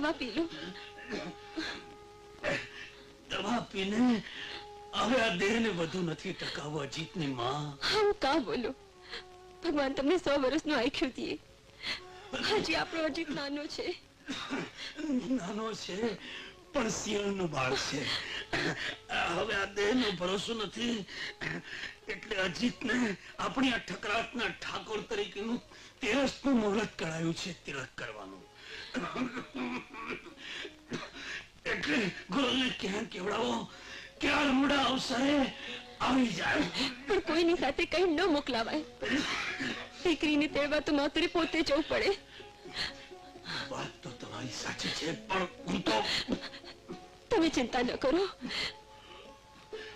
દવા પી લો. દવા પીને હવે આ દેહને વધુ નથી ટકાવવા જીતની માં. હું કા બોલું? ભગવાન તમને 100 વર્ષનું આયુષ્ય દીએ. હજી આપણો અજીત નાનો છે. નાનો છે પણ સિંહનું બાળ છે. હવે આ દેહનો ભરોસો નથી એટલે અજીતને આપણી આ ઠકરાટના ઠાકોર તરીકેનું 13નું મુહૂર્ત કરાયું છે તિલક કરવાનું. એટલે ગુરુને ક્યાં કેવડાવો કે આ રમડા અવસરે આવી જાય. પણ કોઈની સાથે કઈ ન મોકલાવાય. દીકરીને તેડવા તો માત્ર પોતે જવું પડે. વાત તો તમારી સાચી છે પણ હું તો... તમે ચિંતા ન કરો,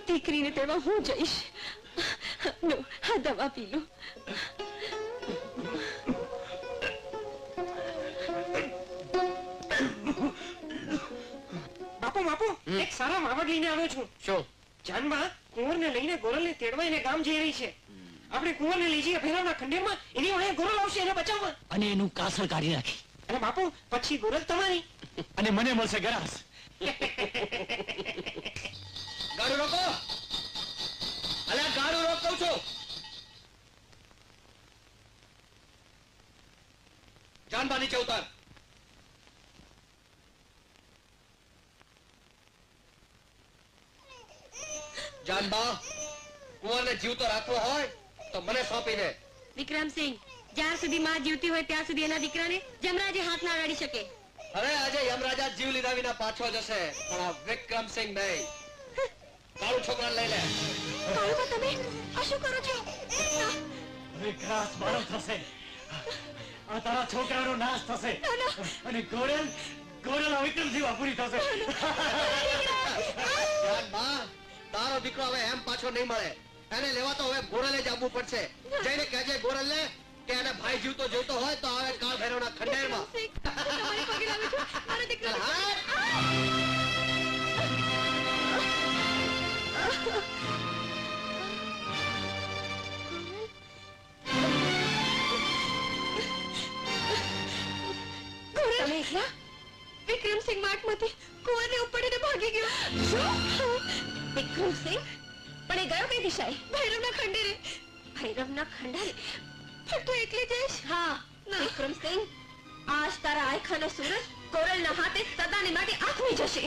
દીકરીને તેડવા હું જઈશ. લો, આ દવા પી લો. બાપુ એક સારા માવડ લઈને આવ્યો છું. શું? જાનમાં કુંવરને લઈને ગોરલને તેડવા એને ગામ જઈ રહી છે. આપણે કુંવરને લઈ જઈએ ભૈરવના ખંડેરમાં, એની વાળે ગોરલ આવશે એને બચાવવા. અને એનું કાસળ કાઢી નાખી. અને બાપુ પછી ગોરલ તમારી અને મને મળશે ગરાસ. ગાડું રોકો! અલ્યા ગાડું રોક કહું છું. જાનબા નીચે ઉતાર. જાનબા, કુંવરને જીવતો રાખવો હોય તો મને સોંપી દે. વિક્રમસિંહ, જ્યાં સુધી માં જીવતી હોય ત્યાં સુધી એના દીકરાને જમરાજે હાથ ના અડાડી શકે. અરે આજે યમરાજા જીવ લીધા વિના પાછો જશે, પણ આ વિક્રમસિંહ નહીં. કાળુ છોકરાને લઈ લે. કાળુબા, તમે આ શું કરો છો? વિકાસ મારો થશે, આ તારા છોકરાનો નાશ થશે અને ગોરલ વિક્રમસિંહ વાપરી થશે. તારો દીકરો હવે એમ પાછો નહીં મળે. એને લેવા તો હવે ગોરલે જ આવવું પડશે. જઈને કહેજે ગોરલને કે એને ભાઈ જીવતો જોઈતો હોય તો આવે કાળ ભૈરવના ખંડેરમાં. વિક્રમસિંહ માટમાંથી કુંવરને ઉપાડીને ભાગી ગયો. વિક્રમસિંહ? પણ એ ગયો કઈ દિશાએ? ભૈરવના ખંડેરે. ભૈરવના ખંડેરે? પણ તું એકલી જઈશ? હા. વિક્રમસિંહ, આજ તારા આંખનો સૂરજ કોરલના હાથે સદાને માટે આથમી જશે.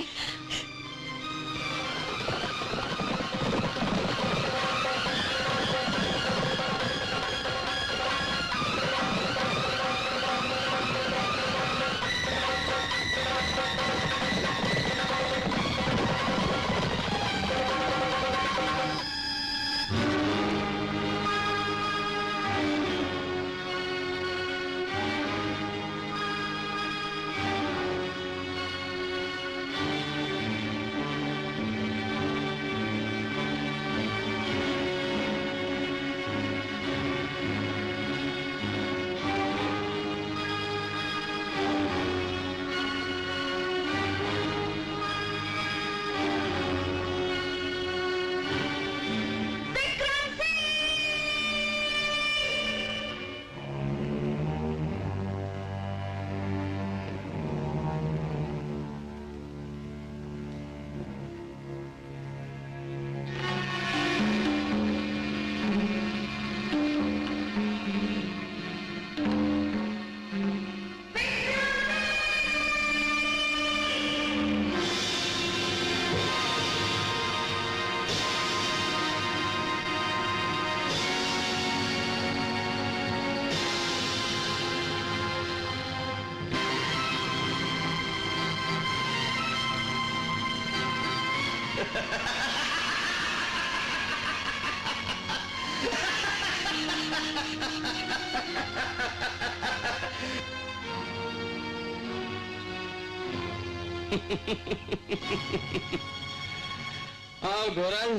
ગોરલ,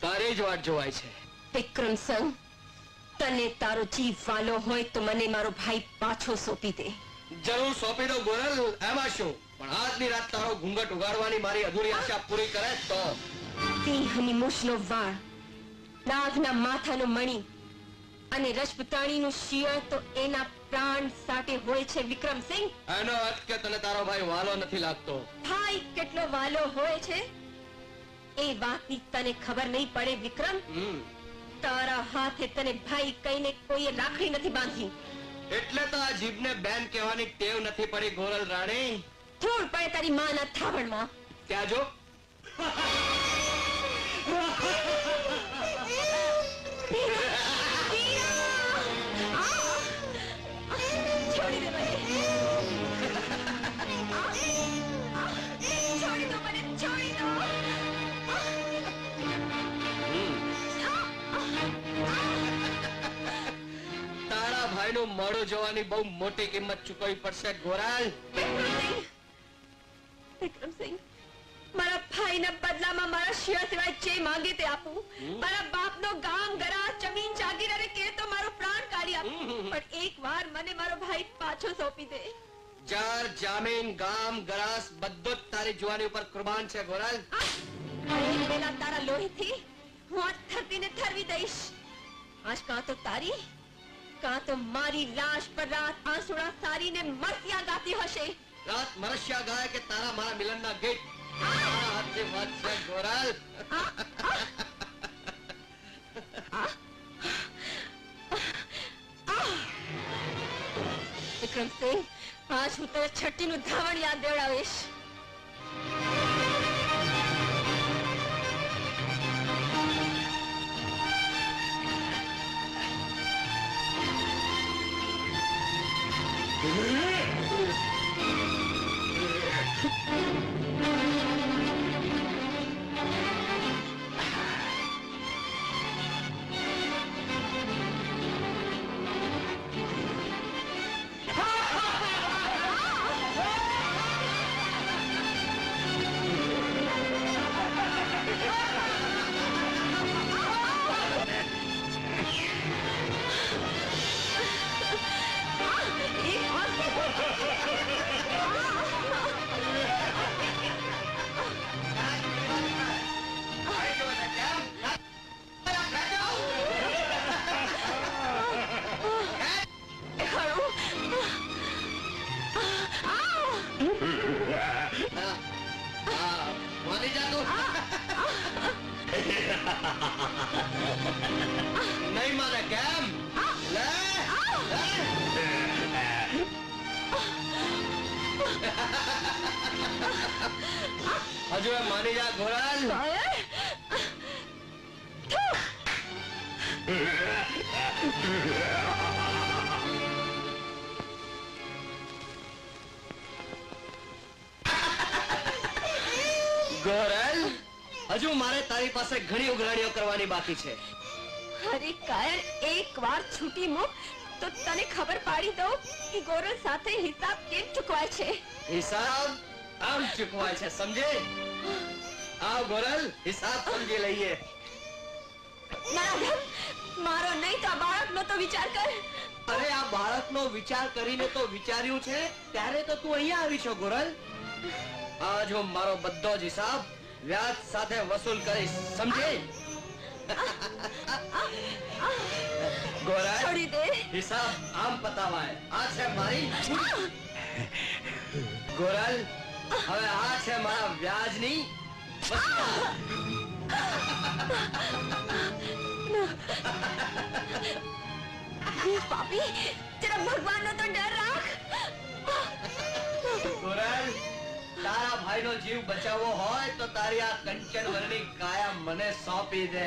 તારી જ વાટ જોવાય છે. વિક્રમસિંહ, તને તારો જીવ વાલો હોય તો મને મારો ભાઈ પાછો સોંપી દે. જરૂર સોંપી દો ગોરલ, એમાં શું? પણ આજની રાત તારો ઘૂંઘટ ઉગાડવાની મારી અધૂરી આશા પૂરી કરે તો. સિંહની મૂછનો વાળ, નાગના માથાનો મણી અને રજપૂતાણીનું શિયળ તો એના પ્રાણ સાટે હોય છે વિક્રમસિંહ. એનો અર્થ કે તને તારો ભાઈ વાલો નથી લાગતો. ભાઈ કેટલો વાલો હોય છે એ વાતની તને ખબર નહીં પડે વિક્રમ. તારા હાથે તને ભાઈ કહીને કોઈએ રાખડી નથી બાંધી. એટલે તો આ જીભને બેન કહેવાની ટેવ નથી પડી ગોરલ રાણી. ધૂળ પડે તારી માના થાવણમાં. ત્યાં જો છોડી દે મને. છોડી દો મને, છોડી દો. તારા ભાઈનું મોઢું જોવાની બહુ મોટી કિંમત ચૂકવવી પડશે ગોરલ. વિક્રમસિંહ, મારા ભાઈના બદલામાં મારા શિયા સિવાય જે માંગે તે આપું. મારા બાપનો ગામ ગરા જમીન જાગીર અને કે તો મારો પ્રાણ કાઢી આપું. પણ એકવાર મને મારો ભાઈ પાછો સોંપી દે. જાર જામીન ગામ ગરાસ બધું જ તારી જુવાની ઉપર કુરબાન છે ગોરલ. પેલા તારા લોહીથી હું આ ધરતીને ઠરવી દઈશ. આજ કાં તો તારી કાં તો મારી લાશ પર રાત આંસુડા સારીને મરસિયા ગાતી હશે. રાત મરસ્યા ગાય કે તારા મારા મિલનના ગીત તારા હાથની વાત છે ગોરલ. વિક્રમસિંહ, આજ હું તને છઠ્ઠીનું ધાવણ યાદ દેવડાવીશ. મારી જા તું. નહીં માને કેમ? લે હજુ એ માની જા ગોરલ. ગોરલ, હજુ મારે તારી પાસે ઘણી ઉઘરાણીઓ કરવાની બાકી છે. અરે કાયર, એકવાર છૂટી મૂક તો તને ખબર પાડી દઉં કે ગોરલ સાથે હિસાબ કેમ ચૂકવાય છે. હિસાબ આમ ચૂકવાય છે, સમજે? આવ ગોરલ, હિસાબ સમજી લઈએ. નારાયણ, મારો નહીં તો આ બાળકનો તો વિચાર કર. અરે આ બાળકનો વિચાર કરીને તો વિચાર્યું છે ત્યારે તો તું અહીંયા આવી છો ગોરલ. આજ હું મારો બધો જ હિસાબ વ્યાજ સાથે વસૂલ કરીશ, સમજે? ગોરલ, છોડી દે. હિસાબ આમ પતાવાય. આ છે મારી ગોરલ, હવે આ છે મારા વ્યાજની પાપી, જરા ભગવાનનો તો ડર રાખ. ગોરલ, તારા ભાઈનો જીવ બચાવવો હોય તો તારી આ કંચન વરની કાયા મને સોંપી દે.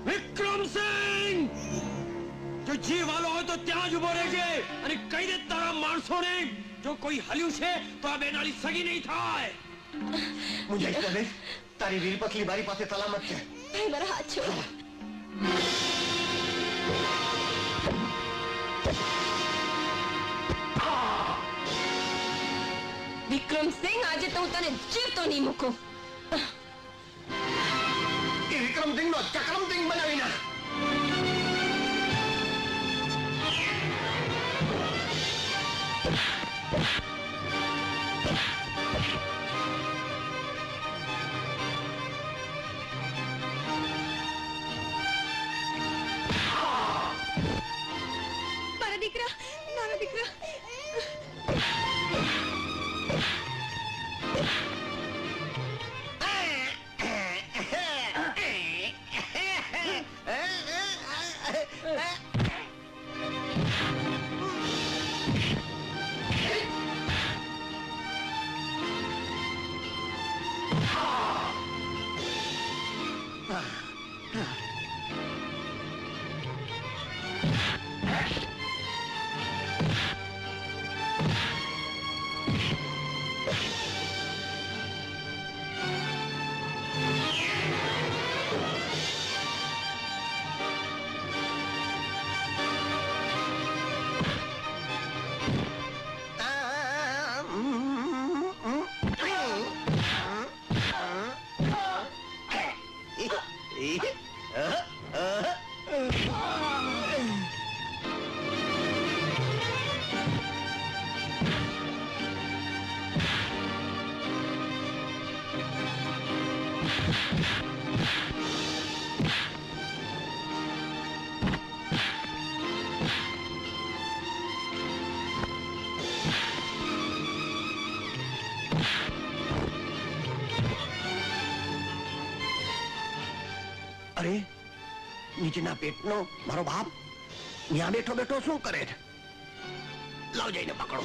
વિક્રમસિંહ, જો જીવ વાલો હોય તો ત્યાં જ ઉભો રહેજે અને કહી દે તારા માણસોને જો કોઈ હલ્યું છે તો આ બેનાળી સગી નહીં થાય. મુંજાઈ પડે, તારી વીર પતલી મારી પાસે સલામત છે. ભાઈ, મારા હાથ છોડ. વિક્રમસિંહ, આજે તો હું તને જીવતો નહીં મૂકું. એ વિક્રમસિંહનો ચક્રમસિંહ બનાવી નાખ. મારા દીકરા, મારા દીકરા. અરે નીચેના પેટનો મારો બાપ ત્યાં બેઠો બેઠો શું કરે છે? લાવ જઈને પકડો.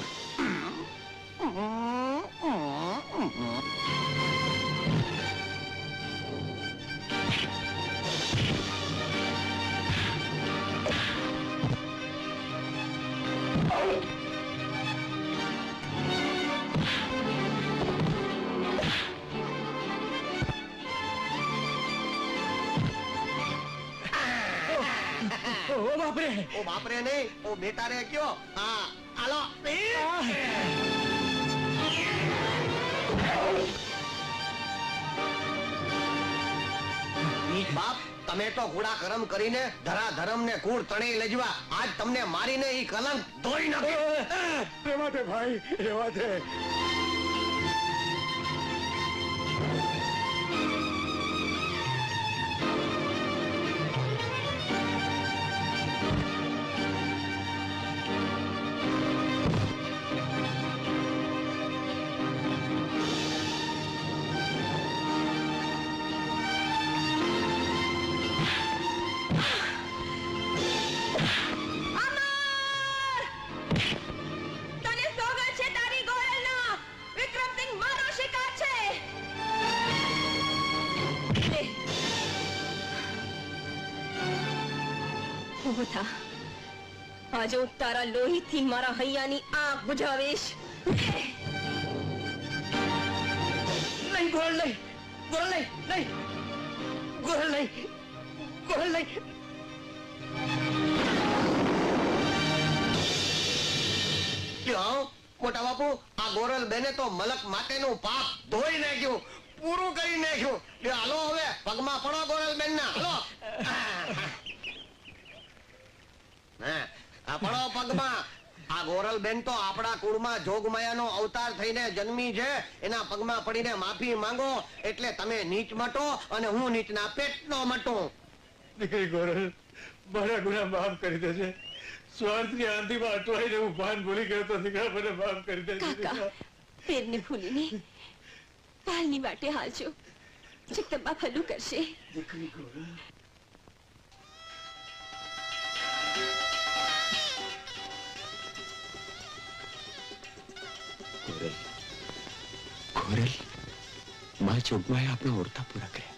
ઓ બાપરે, ઓ બાપરે નહીં, ઓ બેટા રે કયો. હા હાલો. બાપ તમે તો ઘોડા કરમ કરીને ધરા ધરમ ને કુળ તણી લેજવા. આજ તમને મારીને ઈ કલંક ધોઈ નાખે. રેવા દે ભાઈ, રેવા દે. તને સોગંદ છે તારી ગોળલના. વિક્રમસિંહ મારો શિકાર છે. લે. ઊભો થા. આજે હું તારા લોહીથી મારા હૈયાની આંખ બુઝાવીશ. નહીં ગોળ નહીં, ગોળ નહીં, નહીં ગોળ નહીં, ગોળ નહીં. લ્યો, મોટા બાપુ આ ગોરલ બેને તો મલક માટેનું પાપ ધોઈ નાખ્યું, પૂરું કરી નાખ્યું. લ્યો, હાલો હવે પગમાં પડો ગોરલ બેન ના. હાલો. હા, આ પડો પગમાં. આ ગોરલ બેન તો આપણા કુળમાં જોગમાયાનો અવતાર થઈને જન્મી છે. એના પગમાં પડીને માફી માંગો એટલે તમે નીચ મટો અને હું નીચના પેટનો મટું. દીકરી ગોરલ, મારા ગુના માફ કરી દેજે. સ્વાર્થની આંધીમાં અટવાઈને હું ભાન ભૂલી ગયો તો દીકરા, મને માફ કરી દેજે. કાકા, પેરને ભૂલીને પાલની વાટે હાલજો. જગદંબા ભલું કરશે. દીકરી ગોરલ, ગોરલ, ગોરલ, માં જોગમાએ આપણા ઓરતા પૂરા કર્યા.